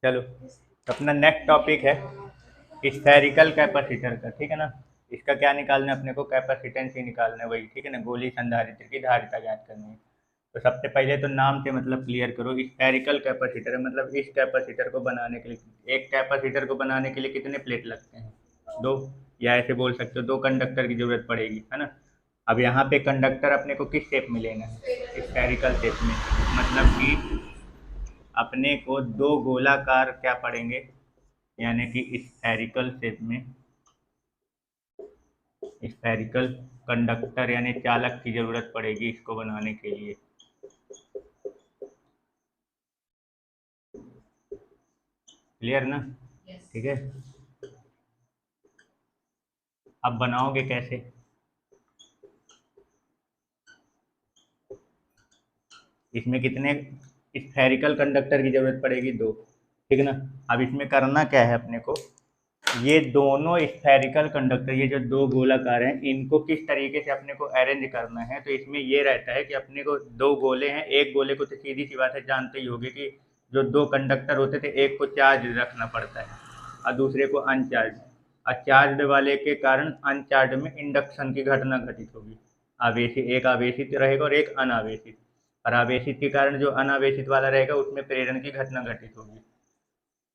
चलो, तो अपना नेक्स्ट टॉपिक है स्फेरिकल कैपेसिटर का। ठीक है ना। इसका क्या निकालना है अपने को? कैपेसिटेंस ही निकालना है, वही। ठीक है ना। गोली संधारित्र की धारिता ज्ञात करनी है। तो सबसे पहले तो नाम से मतलब क्लियर करो। स्फेरिकल कैपेसिटर है मतलब इस कैपेसिटर को बनाने के लिए, एक कैपेसिटर को बनाने के लिए कितने प्लेट लगते हैं? दो। या ऐसे बोल सकते हो दो कंडक्टर की जरूरत पड़ेगी, है ना। अब यहाँ पे कंडक्टर अपने को किस शेप में लेना है? स्फेरिकल शेप में। मतलब कि अपने को दो गोलाकार क्या पड़ेंगे, यानी कि स्फेरिकल शेप में स्फेरिकल कंडक्टर यानी चालक की जरूरत पड़ेगी इसको बनाने के लिए। क्लियर ना? ठीक है। अब बनाओगे कैसे? इसमें कितने स्फेरिकल कंडक्टर की जरूरत पड़ेगी? दो। ठीक है ना। अब इसमें करना क्या है अपने को? ये दोनों स्फेरिकल कंडक्टर, ये जो दो गोलाकार हैं, इनको किस तरीके से अपने को अरेंज करना है? तो इसमें ये रहता है कि अपने को दो गोले हैं, एक गोले को तो सीधी सी बात है जानते ही होगे कि जो दो कंडक्टर होते थे, एक को चार्ज रखना पड़ता है और दूसरे को अनचार्ज। और चार्ज वाले के कारण अनचार्ज में इंडक्शन की घटना घटित होगी। आवेशित, एक आवेशित रहेगा और एक अनावेशित। और आवेशित के कारण जो अनावेशित वाला रहेगा उसमें प्रेरण की घटना घटित होगी।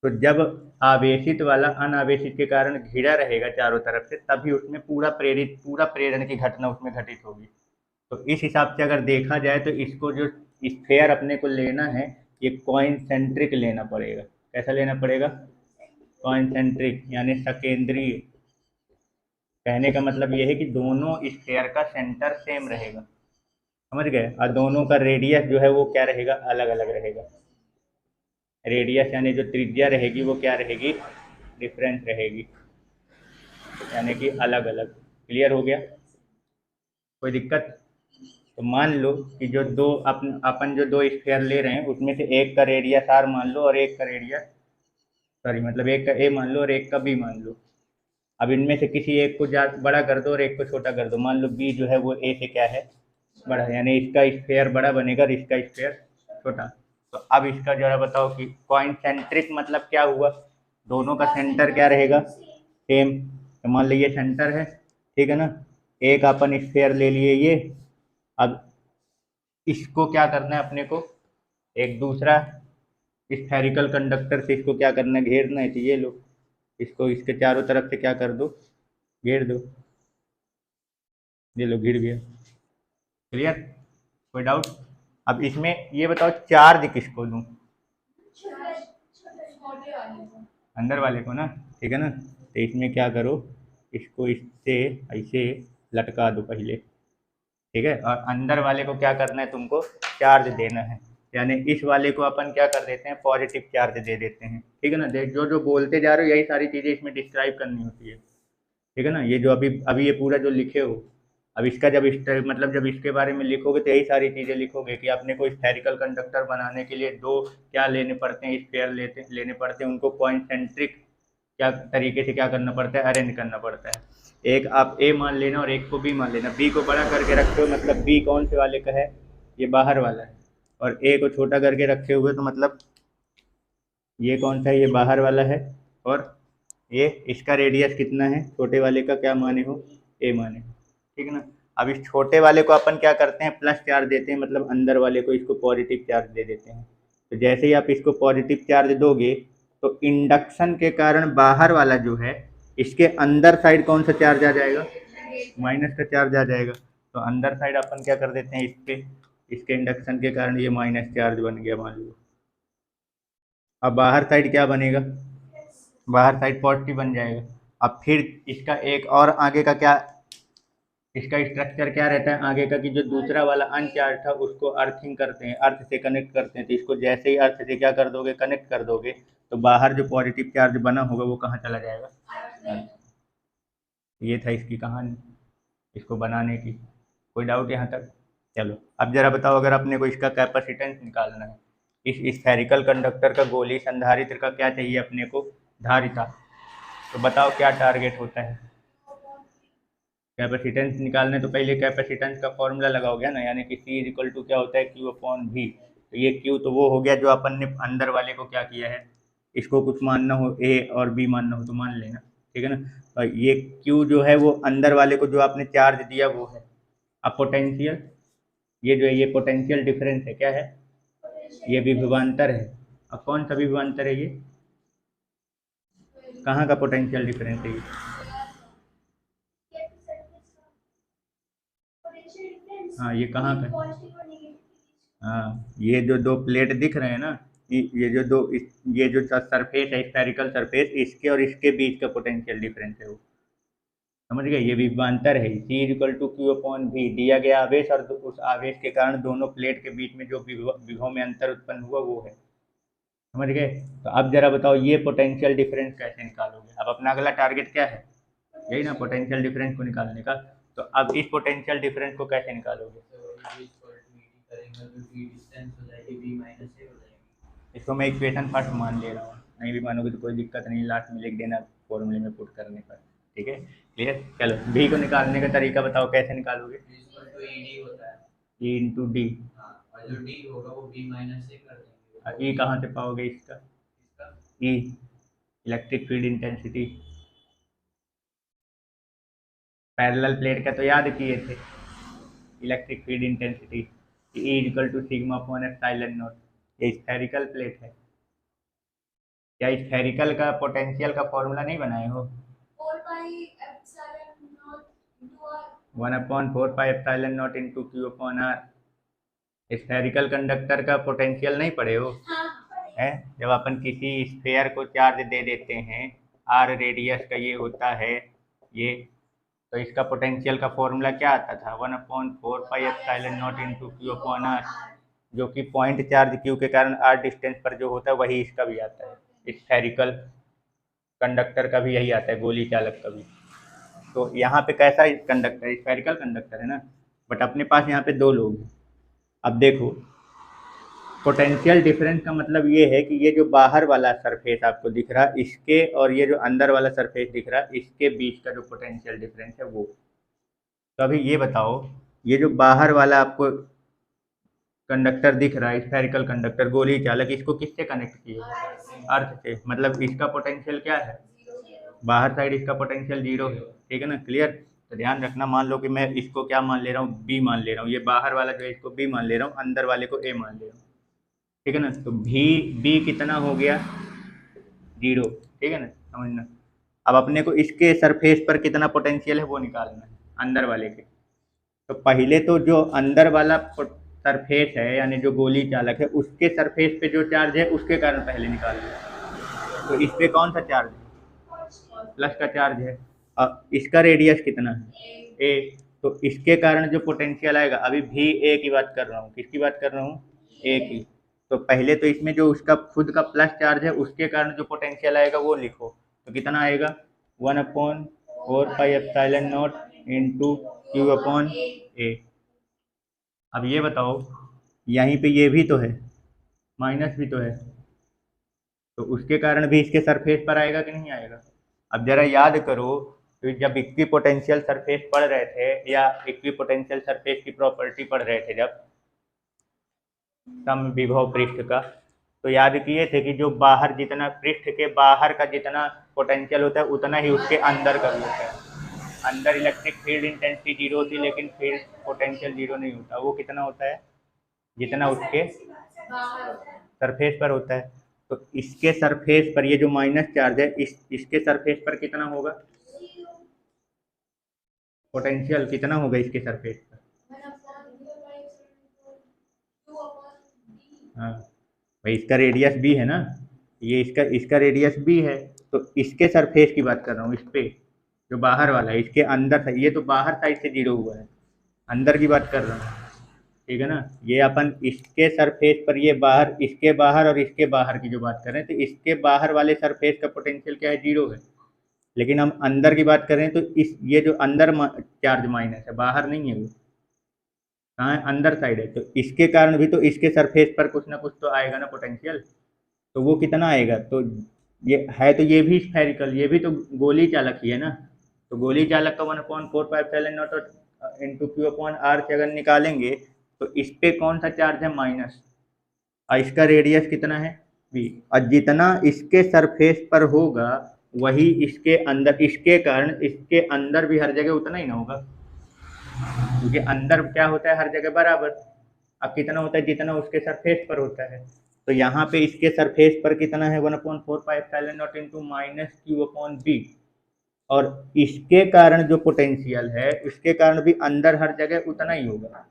तो जब आवेशित वाला अनावेशित के कारण घिरा रहेगा चारों तरफ से, तभी उसमें पूरा प्रेरण की घटना उसमें घटित होगी। तो इस हिसाब से अगर देखा जाए तो इसको जो स्फेयर अपने को लेना है, ये कॉइनसेंट्रिक लेना पड़ेगा। कैसा लेना पड़ेगा? कॉइनसेंट्रिक यानी सकेंद्रीय। कहने का मतलब ये है कि दोनों स्फेयर का सेंटर सेम रहेगा। समझ गए? और दोनों का रेडियस जो है वो क्या रहेगा? अलग अलग रहेगा। रेडियस यानी जो त्रिज्या रहेगी वो क्या रहेगी? डिफरेंट रहेगी, यानी कि अलग अलग। क्लियर हो गया? कोई दिक्कत? तो मान लो कि जो दो अपन जो दो स्फेयर ले रहे हैं उसमें से एक का रेडियस आर मान लो और एक का रेडियस, सॉरी मतलब एक का ए मान लो और एक का बी मान लो। अब इनमें से किसी एक को बड़ा कर दो और एक को छोटा कर दो। मान लो बी जो है वो ए से क्या है? बड़ा है, यानी इसका स्फेयर बड़ा बनेगा और इसका स्फेयर छोटा। तो अब इसका जरा बताओ कि कॉइनसेंट्रिक मतलब क्या हुआ? दोनों का सेंटर क्या रहेगा? सेम। तो मान लीजिए सेंटर है, ठीक है ना। एक अपन स्फेयर ले लिए ये। अब इसको क्या करना है अपने को? एक दूसरा स्फेरिकल कंडक्टर से इसको क्या करना है? घेरना है। तो ये लो, इसको इसके चारों तरफ से क्या कर दो? घेर दो। ये लो, घिर गया। क्लियर? कोई डाउट? अब इसमें ये बताओ चार्ज किसको दूं? अंदर वाले को ना। ठीक है ना। तो इसमें क्या करो, इसको इससे ऐसे लटका दो पहले। ठीक है। और अंदर वाले को क्या करना है तुमको? चार्ज देना है। यानी इस वाले को अपन क्या कर देते हैं? पॉजिटिव चार्ज दे देते हैं। ठीक है ना। देख, जो जो बोलते जा रहे हो यही सारी चीज़ें इसमें डिस्क्राइब करनी होती है। ठीक है ना। ये जो अभी अभी ये पूरा जो लिखे हो, अब इसका जब मतलब जब इसके बारे में लिखोगे तो यही सारी चीज़ें लिखोगे कि अपने को स्फेरिकल कंडक्टर बनाने के लिए दो क्या लेने पड़ते हैं? स्फेयर लेने पड़ते हैं। उनको कॉन्सेंट्रिक क्या तरीके से क्या करना पड़ता है? अरेंज करना पड़ता है। एक आप ए मान लेना और एक को बी मान लेना। बी को बड़ा करके रखे हो मतलब बी कौन से वाले का है? ये बाहर वाला है। और ए को छोटा करके रखे हुए तो मतलब ये कौन सा है? ये बाहर वाला है। और ये इसका रेडियस कितना है? छोटे वाले का क्या माने हो? ए माने हो। ठीक है ना। अब इस छोटे वाले को अपन क्या करते हैं? प्लस चार्ज देते हैं, मतलब अंदर वाले को इसको पॉजिटिव चार्ज दे देते हैं। तो जैसे ही आप इसको पॉजिटिव चार्ज दोगे तो इंडक्शन के कारण बाहर वाला जो है, इसके अंदर साइड कौन सा चार्ज आ जाएगा? माइनस का चार्ज आ जाएगा। तो अंदर साइड अपन क्या कर देते हैं? इस पे इसके इंडक्शन के कारण ये माइनस चार्ज बन गया मान लो। अब बाहर साइड क्या बनेगा? बाहर साइड पॉजिटिव बन जाएगा। अब फिर इसका एक और आगे का क्या, इसका स्ट्रक्चर क्या रहता है आगे का, कि जो दूसरा वाला अनचार्ज था उसको अर्थिंग करते हैं, अर्थ से कनेक्ट करते हैं। तो इसको जैसे ही अर्थ से क्या कर दोगे? कनेक्ट कर दोगे, तो बाहर जो पॉजिटिव चार्ज बना होगा वो कहाँ चला जाएगा? अर्थ। ये था इसकी कहानी, इसको बनाने की। कोई डाउट यहाँ तक? चलो, अब जरा बताओ, अगर अपने को इसका कैपेसिटेंस निकालना है, इस स्फेरिकल कंडक्टर का गोली संधारित्र का क्या चाहिए अपने को? धारिता। तो बताओ क्या टारगेट होता है? कैपेसिटेंस निकालने तो पहले कैपेसिटेंस का फॉर्मूला लगाओगे ना, यानी कि सी इज इक्वल टू क्या होता है? Q upon V. तो ये क्यू तो वो हो गया जो अपन ने अंदर वाले को क्या किया है? इसको कुछ मानना हो, ए और बी मानना हो तो मान लेना, ठीक है ना। और ये क्यू जो है वो अंदर वाले को जो आपने चार्ज दिया वो है। अब पोटेंशियल, ये जो है ये पोटेंशियल डिफरेंस है, क्या है, ये भी विभवांतर है। अब कौन सा विभवांतर है ये, कहाँ का पोटेंशियल डिफरेंस है ये, हाँ ये कहाँ का, हाँ ये जो दो प्लेट दिख रहे हैं ना, ये जो दो ये जो सरफेस है स्फेरिकल सरफेस, इसके और इसके बीच का पोटेंशियल डिफरेंस है वो, समझ गए। ये विभवांतर है। C equal to Q upon V, दिया गया आवेश और उस आवेश के कारण दोनों प्लेट के बीच में जो विभव में अंतर उत्पन्न हुआ वो है, समझ गए। तो अब जरा बताओ ये पोटेंशियल डिफरेंस कैसे निकालोगे। अब अपना अगला टारगेट क्या है, यही ना, पोटेंशियल डिफरेंस को निकालने का। तो अब इस पोटेंशियल डिफरेंस को कैसे निकालोगे, इसको मैं इक्वेशन फर्स्ट मान ले रहा हूँ, नहीं भी मानोगे तो कोई दिक्कत नहीं, लास्ट में लिख देना फॉर्मूले में पुट करने पर, ठीक है, क्लियर। चलो बी को निकालने का तरीका बताओ कैसे निकालोगे, ई इंटू डी, ई कहाँ से पाओगे इसका, E electric field intensity, parallel plate का तो याद किए थे, electric field intensity E equal to sigma upon epsilon not. ये स्फेरिकल प्लेट है, क्या स्फेरिकल का पोटेंशियल का फॉर्मूला नहीं बनाए हो, 1/4πε0 into Q upon R. Spherical conductor का पोटेंशियल नहीं पढ़े हो, है, जब अपन किसी स्फेयर को चार्ज दे देते हैं, आर रेडियस का ये होता है ये, तो इसका पोटेंशियल का फॉर्मूला क्या आता था, 1/4πε0 इंटू क्यू अपॉन आर, जो कि पॉइंट चार्ज क्यू के कारण आर डिस्टेंस पर जो होता है वही इसका भी आता है, स्फेरिकल कंडक्टर का भी यही आता है, गोली चालक का भी। तो यहाँ पे कैसा कंडक्टर, स्फेरिकल कंडक्टर है ना, बट अपने पास यहाँ पे दो लोग हैं। अब देखो पोटेंशियल डिफरेंस का मतलब ये है कि ये जो बाहर वाला सरफेस आपको दिख रहा है इसके और ये जो अंदर वाला सरफेस दिख रहा है इसके बीच का जो पोटेंशियल डिफरेंस है वो। तो अभी ये बताओ, ये जो बाहर वाला आपको कंडक्टर दिख रहा है स्फेरिकल कंडक्टर गोली चालक, इसको किससे कनेक्ट किए, अर्थ से, मतलब इसका पोटेंशियल क्या है, बाहर साइड इसका पोटेंशियल 0 है, ठीक है ना, क्लियर। तो ध्यान रखना, मान लो कि मैं इसको क्या मान ले रहा हूँ, बी मान ले रहा हूँ, ये बाहर वाला जो है इसको बी मान ले रहा हूँ, अंदर वाले को ए मान ले रहा हूँ, ठीक है ना। तो बी कितना हो गया, 0, ठीक है ना, समझना। अब अपने को इसके सरफेस पर कितना पोटेंशियल है वो निकालना है, अंदर वाले के। तो पहले तो जो अंदर वाला सरफेस है यानी जो गोली चालक है उसके सरफेस पे जो चार्ज है उसके कारण पहले निकाल लिया। तो इस पे कौन सा चार्ज है, प्लस का चार्ज है। अब इसका रेडियस कितना है, ए, तो इसके कारण जो पोटेंशियल आएगा, अभी भी ए की बात कर रहा हूँ, किसकी बात कर रहा हूँ, ए की। तो पहले तो इसमें जो उसका खुद का प्लस चार्ज है उसके कारण जो पोटेंशियल आएगा वो लिखो, तो कितना आएगा, 1/4πε0 इंटू क्यू अपॉन ए। अब ये बताओ यहीं पे ये भी तो है, माइनस भी तो है, तो उसके कारण भी इसके सरफेस पर आएगा कि नहीं आएगा। अब जरा याद करो, तो जब इक्वी पोटेंशियल सरफेस पढ़ रहे थे या इक्वी पोटेंशियल सरफेस की प्रॉपर्टी पढ़ रहे थे जब सम विभव पृष्ठ का, तो याद किए थे कि जो बाहर जितना पृष्ठ के बाहर का जितना पोटेंशियल होता है उतना ही उसके अंदर का भी होता है। अंदर इलेक्ट्रिक फील्ड इंटेंसिटी 0 थी लेकिन फील्ड पोटेंशियल 0 नहीं होता, वो कितना होता है, जितना उसके सरफेस पर होता है। तो इसके सरफेस पर ये जो माइनस चार्ज है इसके सरफेस पर कितना होगा, पोटेंशियल कितना होगा इसके सरफेस पर, हाँ भाई इसका रेडियस बी है ना, ये इसका रेडियस बी है, तो इसके सरफेस की बात कर रहा हूँ, इस पे जो बाहर वाला है इसके अंदर, ये तो बाहर साइड से 0 हुआ है, अंदर की बात कर रहा हूँ, ठीक है ना। ये अपन इसके सरफेस पर ये बाहर, इसके बाहर और इसके बाहर की जो बात कर रहे हैं, तो इसके बाहर वाले सरफेस का पोटेंशियल क्या है, 0 है, लेकिन हम अंदर की बात कर रहे हैं तो इस ये जो अंदर चार्ज माइनस है, बाहर नहीं है, वो कहाँ है, अंदर साइड है, तो इसके कारण भी तो इसके सरफेस पर कुछ ना कुछ तो आएगा ना पोटेंशियल, तो वो कितना आएगा, तो ये है, तो ये भी स्फेरिकल, ये भी तो गोली चालक ही है ना, तो गोली चालक का 1/4πε0 इंटू क्यू अपॉन आर से अगर निकालेंगे तो इस पे कौन सा चार्ज है, माइनस, और इसका रेडियस कितना है, बी, और जितना इसके सरफेस पर होगा वही इसके अंदर, इसके कारण इसके अंदर भी हर जगह उतना ही ना होगा, क्योंकि अंदर क्या होता है हर जगह बराबर। अब कितना होता है जितना उसके सरफेस पर होता है, तो यहाँ पे इसके सरफेस पर कितना है 1/4πε0 into minus Q upon B, और इसके कारण जो पोटेंशियल है इसके कारण भी अंदर हर जगह उतना ही होगा,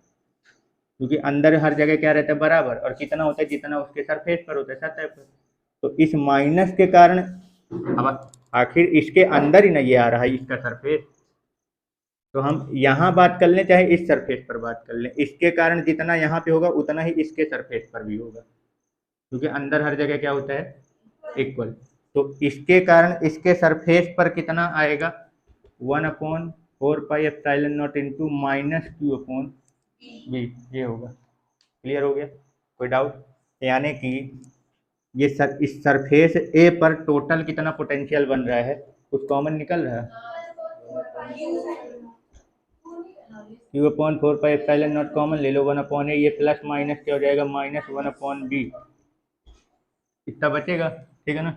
क्योंकि अंदर हर जगह क्या रहता है बराबर, और कितना होता है जितना उसके सरफेस पर होता है सतह पर। तो इस माइनस के कारण अब आखिर इसके अंदर ही ना ये आ रहा है इसका सरफेस, तो हम यहाँ बात कर लें चाहे इस सरफेस पर बात कर लें, इसके कारण जितना यहाँ पे होगा उतना ही इसके सरफेस पर भी होगा, क्योंकि अंदर हर जगह क्या होता है इक्वल। तो इसके कारण इसके सरफेस पर कितना आएगा 1/4πε0 into minus Q upon B, ये होगा। क्लियर हो गया, कोई डाउट? यानी कि ये इस सरफेस ए पर टोटल कितना पोटेंशियल बन रहा है, कुछ कॉमन निकल रहा है, Q/4πε0 कॉमन ले लो, 1/a, ये प्लस माइनस क्या हो जाएगा माइनस 1/b, इतना बचेगा, ठीक है ना।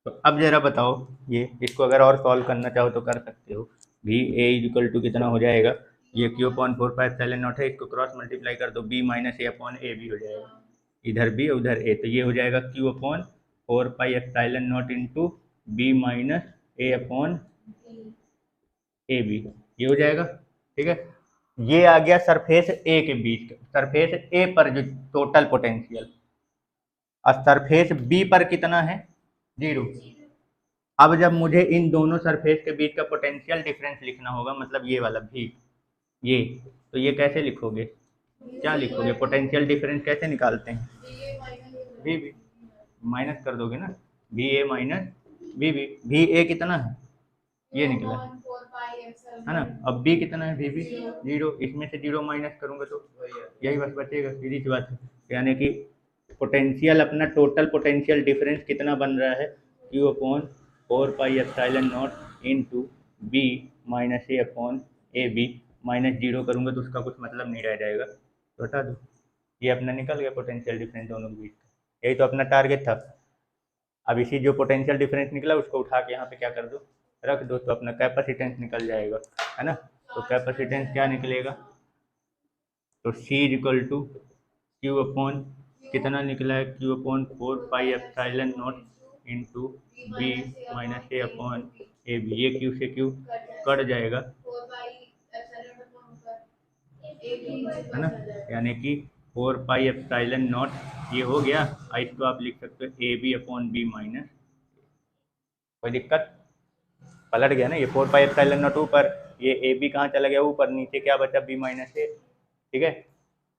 तो अब जरा बताओ, ये इसको अगर और सॉल्व करना चाहो तो कर सकते हो। भी a इक्वल टू कितना हो जाएगा, ये Q/4πε0 है, इसको क्रॉस मल्टीप्लाई कर दो, b माइनस a अपॉन ए भी हो जाएगा, इधर b उधर a, तो ये हो जाएगा Q/4πε0 into B minus A upon A B, ये हो जाएगा, ठीक है। ये आ गया सरफेस ए के बीच, सरफेस ए पर जो टोटल पोटेंशियल, और सरफेस बी पर कितना है 0। अब जब मुझे इन दोनों सरफेस के बीच का पोटेंशियल डिफरेंस लिखना होगा, मतलब ये वाला भी, ये, तो ये कैसे लिखोगे, क्या लिखोगे, पोटेंशियल डिफरेंस कैसे निकालते हैं, वी बी माइनस कर दोगे ना, V A minus V B, V A कितना है ये निकला है ना, अब बी कितना है वी बी 0, इसमें से 0 माइनस करूंगा तो यही बस बचेगा, सीधी सी बात है। यानी कि पोटेंशियल अपना टोटल पोटेंशियल डिफरेंस कितना बन रहा है Q/4πε0 into B minus A upon A B, minus 0 करूँगा तो उसका कुछ मतलब नहीं रह जाएगा, तो हटा दो, ये अपना निकल गया पोटेंशियल डिफरेंस दोनों के बीच का, यही तो अपना टारगेट था। अब इसी जो पोटेंशियल डिफरेंस निकला उसको उठा के यहाँ पे क्या कर दो, रख दो, तो अपना कैपेसिटेंस निकल जाएगा, है ना। तो कैपेसिटेंस क्या निकलेगा, तो C equal to Q upon कितना निकला है Q/4πε0 into B minus A upon A B, ये क्यू से क्यू कट जाएगा, है ना, यानी कि 4πε0 ये हो गया, इसको आप लिख सकते हो A B upon B minus, कोई दिक्कत, पलट गया ना ये 4πε0 ऊपर, ये ए बी कहाँ चला गया ऊपर, नीचे क्या बचा बी माइनस ए, ठीक है।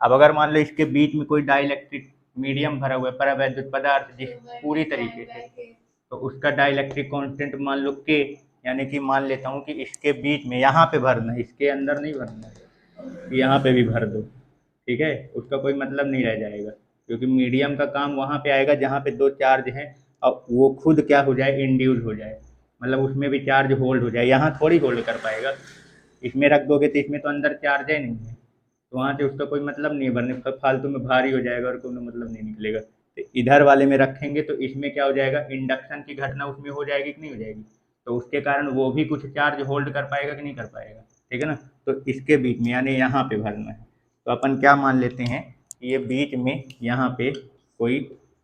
अब अगर मान लो इसके बीच में कोई डाइलेक्ट्रिक मीडियम भरा हुआ है, परावैद्युत पदार्थ जिस पूरी तरीके से, तो उसका डाइलेक्ट्रिक कांस्टेंट मान लो के, यानी कि मान लेता हूँ कि इसके बीच में यहाँ पे भरना है, इसके अंदर नहीं भरना है, यहाँ पे भी भर दो, ठीक है, उसका कोई मतलब नहीं रह जाएगा, क्योंकि मीडियम का काम वहाँ पे आएगा जहाँ पे दो चार्ज हैं और वो खुद क्या हो जाए इंड्यूस हो जाए, मतलब उसमें भी चार्ज होल्ड हो जाए, यहाँ थोड़ी होल्ड कर पाएगा, इसमें रख दोगे तो इसमें तो अंदर चार्ज है नहीं है, तो वहाँ से उसका कोई मतलब नहीं है, भरने फालतू में भारी हो जाएगा और कोई मतलब नहीं निकलेगा। तो इधर वाले में रखेंगे तो इसमें क्या हो जाएगा, इंडक्शन की घटना उसमें हो जाएगी कि नहीं हो जाएगी, तो उसके कारण वो भी कुछ चार्ज होल्ड कर पाएगा कि नहीं कर पाएगा, ठीक है ना। तो इसके बीच में यानी यहाँ पे भरना है, तो अपन क्या मान लेते हैं, ये बीच में यहाँ पे कोई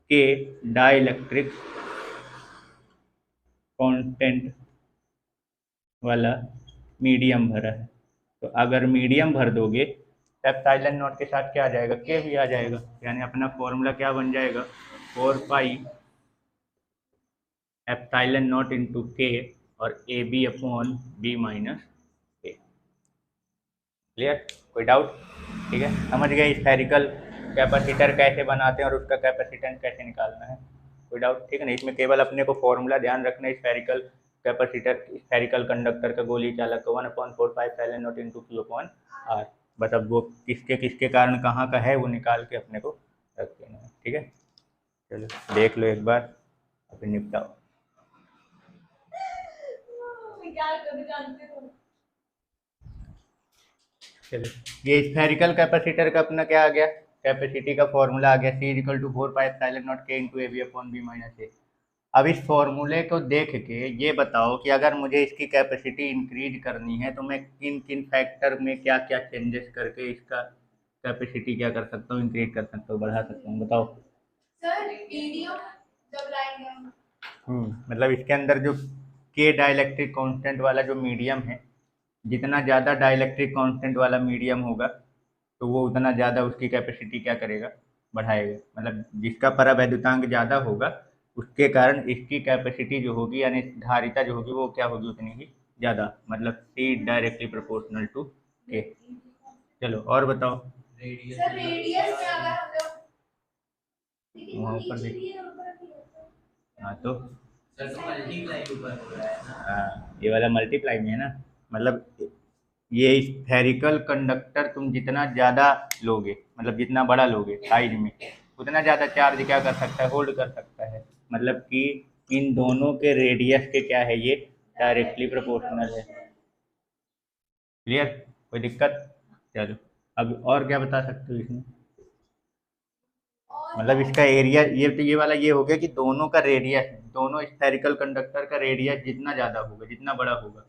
के डाइलेक्ट्रिक कांस्टेंट वाला मीडियम भरा है, तो अगर मीडियम भर दोगे ε0 के साथ क्या आ जाएगा, के भी आ जाएगा, यानी अपना फॉर्मूला क्या बन जाएगा 4πε0 इंटू के और A B upon B minus A. Clear, कोई डाउट? ठीक है, समझ गए स्फेरिकल कैपेसिटर कैसे बनाते हैं और उसका कैपेसिटेंस कैसे निकालना है, कोई डाउट? ठीक है ना, इसमें केवल अपने को फॉर्मूला ध्यान रखना है, स्फेरिकल कैपेसिटर स्फेरिकल कंडक्टर का गोली चालक 1/4πε0 इंटू क्यू अपॉन आर, बस अब वो किसके किसके कारण कहाँ का है वो निकाल के अपने को रख देना है, ठीक है। चलो देख लो एक बार, अपने निपटाओ। चलो, ये स्फेरिकल कैपेसिटर का अपना क्या आ गया, कैपेसिटी का फॉर्मूला आ गया C = 4πε0k/A/V/B-A। अब इस फॉर्मूले को देख के ये बताओ कि अगर मुझे इसकी कैपेसिटी इंक्रीज करनी है तो मैं किन किन फैक्टर में क्या क्या चेंजेस करके इसका कैपेसिटी क्या कर सकता हूँ, इंक्रीज कर सकता हूँ, बढ़ा सकता हूँ, बताओ। सर मीडियम जब लाएंगे मतलब इसके अंदर जो के डाइलेक्ट्रिक कांस्टेंट वाला जो मीडियम है, जितना ज़्यादा डाइलेक्ट्रिक कांस्टेंट वाला मीडियम होगा तो वो उतना ज़्यादा उसकी कैपेसिटी क्या करेगा, बढ़ाएगा। मतलब जिसका परावैद्युतांक ज़्यादा होगा उसके कारण इसकी कैपेसिटी जो होगी यानी धारिता जो होगी वो क्या होगी, उतनी ही ज़्यादा। मतलब C डायरेक्टली प्रोपोर्शनल टू के। चलो और बताओ। सर रेडियस में अगर हम लोग वहाँ ऊपर देखिए। हाँ तो मल्टीप्लाई ऊपर हो रहा है ना। हाँ, ये वाला मल्टीप्लाई में है ना। मतलब ये स्फेरिकल कंडक्टर तुम जितना ज़्यादा लोगे, मतलब जितना बड़ा लोगे साइज में, उतना ज़्यादा चार्ज क्या कर सकता है, होल्ड कर सकता है। मतलब कि इन दोनों के रेडियस के क्या है, ये डायरेक्टली प्रोपोर्शनल है। क्लियर, कोई दिक्कत। चलो अब और क्या बता सकते हो इसमें। मतलब इसका एरिया ये तो ये वाला ये हो गया कि दोनों का रेडियस, दोनों स्फेरिकल कंडक्टर का रेडियस जितना ज़्यादा होगा, जितना बड़ा होगा,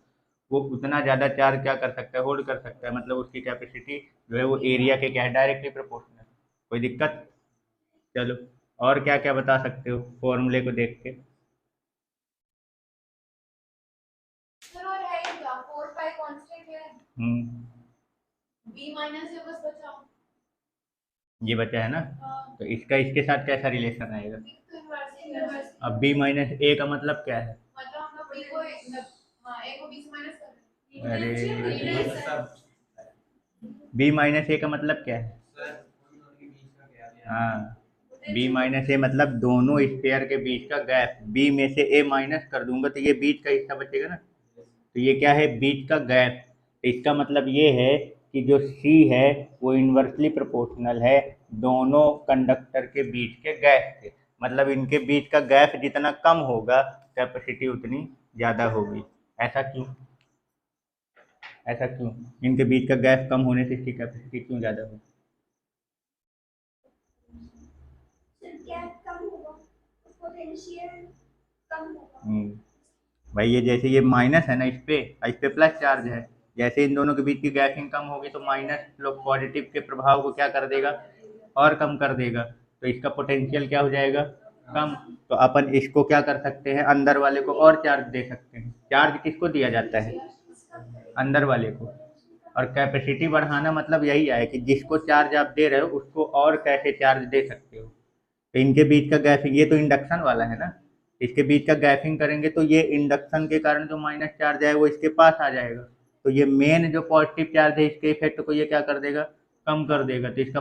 वो उतना ज़्यादा चार्ज क्या कर सकता है, होल्ड कर सकता है। मतलब उसकी कैपेसिटी जो है वो एरिया के क्या है, डायरेक्टली प्रोपोर्शनल। कोई दिक्कत। चलो और क्या क्या बता सकते हो फॉर्मूले को देख के। सर और है क्या 4 पाई कांस्टेंट है b माइनस से बस बचा ये बचा है ना। तो इसका इसके साथ कैसा रिलेशन आएगा। तो इनवर्स अब b माइनस a का मतलब क्या है। मतलब हम लोग b को हां a को b से माइनस कर रहे हैं। अरे b माइनस a का मतलब क्या है। हाँ, b माइनस ए मतलब दोनों स्फेयर के बीच का गैप। b में से a माइनस कर दूंगा तो ये बीच का हिस्सा बचेगा ना। तो ये क्या है, बीच का गैप। तो इसका मतलब ये है कि जो c है वो इन्वर्सली प्रोपोर्शनल है दोनों कंडक्टर के बीच के गैप से। मतलब इनके बीच का गैप जितना कम होगा कैपेसिटी उतनी ज़्यादा होगी। ऐसा क्यों, ऐसा क्यों, इनके बीच का गैप कम होने से इसकी कैपेसिटी क्यों ज़्यादा होगी। भाई ये जैसे ये माइनस है ना, इस पे प्लस चार्ज है। जैसे इन दोनों के बीच की गैपिंग कम होगी तो माइनस लोग पॉजिटिव के प्रभाव को क्या कर देगा, और कम कर देगा। तो इसका पोटेंशियल क्या हो जाएगा, कम। तो अपन इसको क्या कर सकते हैं, अंदर वाले को और चार्ज दे सकते हैं। चार्ज किसको दिया जाता है, अंदर वाले को। और कैपेसिटी बढ़ाना मतलब यही है कि जिसको चार्ज आप दे रहे हो उसको और कैसे चार्ज दे सकते हो। तो इनके बीच का गैपिंग, ये तो इंडक्शन वाला है ना, इसके बीच का गैपिंग करेंगे तो ये इंडक्शन के कारण जो माइनस चार्ज है वो इसके पास आ जाएगा। तो ये मेन जो पॉजिटिव चार्ज है इसके इफेक्ट को ये क्या कर देगा, कम कर देगा। तो इसका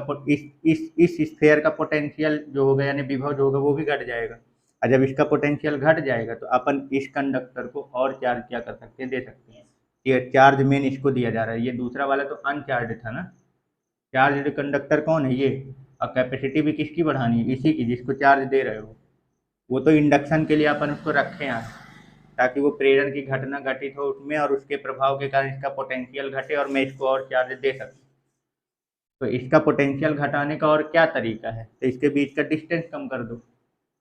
इस स्फेयर का पोटेंशियल जो होगा यानी विभव जो होगा वो भी घट जाएगा। और जब इसका पोटेंशियल घट जाएगा तो अपन इस कंडक्टर को और चार्ज क्या कर सकते हैं, दे सकते हैं। ये चार्ज मेन इसको दिया जा रहा है। ये दूसरा वाला तो अनचार्ज था ना। चार्ज कंडक्टर कौन है, ये। और कैपेसिटी भी किसकी बढ़ानी है, इसी की जिसको चार्ज दे रहे हो। वो तो इंडक्शन के लिए अपन उसको रखे हैं ताकि वो प्रेरण की घटना घटित हो उसमें और उसके प्रभाव के कारण इसका पोटेंशियल घटे और मैं इसको और चार्ज दे सकूँ। तो इसका पोटेंशियल घटाने का और क्या तरीका है, तो इसके बीच का डिस्टेंस कम कर दो।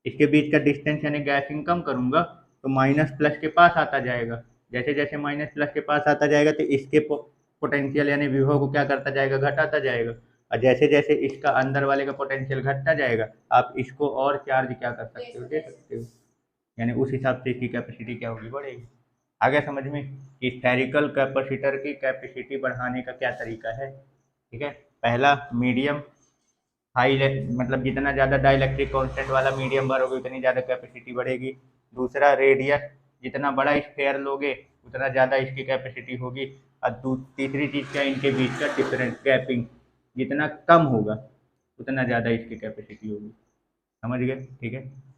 इसके बीच का डिस्टेंस यानी गैपिंग कम करूँगा तो माइनस प्लस के पास आता जाएगा। जैसे जैसे माइनस प्लस के पास आता जाएगा तो इसके पोटेंशियल यानी विभव को क्या करता जाएगा, घटाता जाएगा। और जैसे जैसे इसका अंदर वाले का पोटेंशियल घटता जाएगा आप इसको और चार्ज क्या कर सकते हो, दे सकते हो। यानी उस हिसाब से इसकी कैपेसिटी क्या होगी, बढ़ेगी। आ गया समझ में कि स्फेरिकल कैपेसिटर की कैपेसिटी बढ़ाने का क्या तरीका है। ठीक है, पहला मीडियम हाई, मतलब जितना ज़्यादा डाइलेक्ट्रिक कांस्टेंट वाला मीडियम भरोगे उतनी ज़्यादा कैपेसिटी बढ़ेगी। दूसरा रेडियस, जितना बड़ा स्फेयर लोगे उतना ज़्यादा इसकी कैपेसिटी होगी। और तीसरी चीज़ क्या, इनके बीच का डिफरेंस गैपिंग जितना कम होगा उतना ज़्यादा इसकी कैपेसिटी होगी। समझ गए, ठीक है।